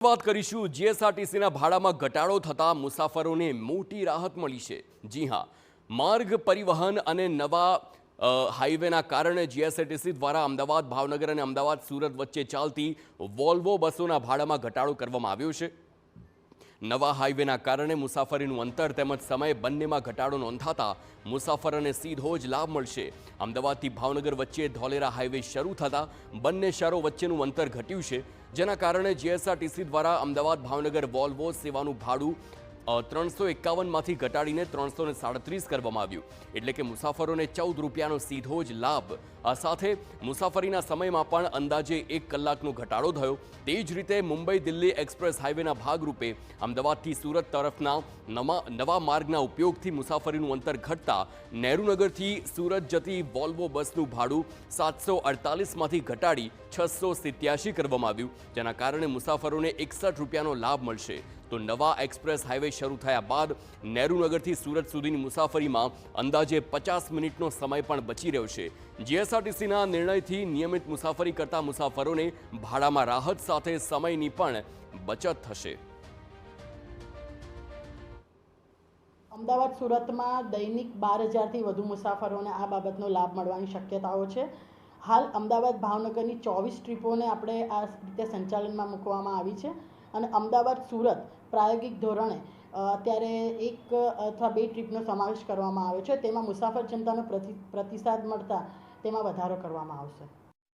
વાત કરીશું જીએસઆરટીસીના ભાડામાં ઘટાડો થતાં મુસાફરોને મોટી રાહત મળી છે। જી હા, માર્ગ પરિવહન અને નવા હાઈવેના કારણે જીએસઆરટીસી દ્વારા અમદાવાદ ભાવનગર અને અમદાવાદ સુરત વચ્ચે ચાલતી વોલ્વો બસોના ભાડામાં ઘટાડો કરવામાં આવ્યો છે। નવા હાઈવેના કારણે મુસાફરીનું અંતર તેમજ સમય બંનેમાં ઘટાડો નોંધાતા મુસાફરોને સીધો જ લાભ મળશે। અમદાવાદથી ભાવનગર વચ્ચે ધોલેરા હાઈવે શરૂ થતાં બંને શહેરો વચ્ચેનું અંતર ઘટ્યું છે, જેના કારણે જીએસઆરટીસી દ્વારા અમદાવાદ ભાવનગર વોલ્વો સેવાનું ભાડું 351માંથી ઘટાડીને 337 કરવામાં આવ્યું, એટલે કે મુસાફરોને 14 રૂપિયાનો સીધો જ લાભ। આ સાથે મુસાફરીના સમયમાં પણ અંદાજે 1 કલાકનો ઘટાડો થયો। તે જ રીતે મુંબઈ દિલ્હી એક્સપ્રેસ હાઈવેના ભાગરૂપે અમદાવાદથી સુરત તરફના નવા માર્ગના ઉપયોગથી મુસાફરીનું અંતર ઘટતા નહેરુનગરથી સુરત જતી વોલ્વો બસનું ભાડું 748માંથી ઘટાડી 687 કરવામાં આવ્યું, જેના કારણે મુસાફરોને 61 રૂપિયાનો લાભ મળશે। તો નવા એક્સપ્રેસ હાઈવે શરૂ થયા બાદ નહેરુનગરથી સુરત સુધીની મુસાફરીમાં અંદાજે 50 મિનિટનો સમય પણ બચી રહ્યો છે। જીએસઆરટીસીના નિર્ણયથી નિયમિત મુસાફરી કરતા મુસાફરોને ભાડામાં રાહત સાથે સમયની પણ બચત થશે। અમદાવાદ સુરતમાં દૈનિક 12,000થી વધુ મુસાફરોને આ બાબતનો લાભ મળવાની શક્યતાઓ છે। હાલ અમદાવાદ ભાવનગરની 24 ટ્રીપોને આપણે આ રીતે સંચાલનમાં મૂકવામાં આવી છે અને અમદાવાદ સુરત પ્રાયોગિક ધોરણે અત્યારે 1 અથવા 2 ટ્રીપનો સમાવેશ કરવામાં આવ્યો છે। તેમાં મુસાફર જનતાનો પ્રતિસાદ મળતા તેમાં વધારો કરવામાં આવશે।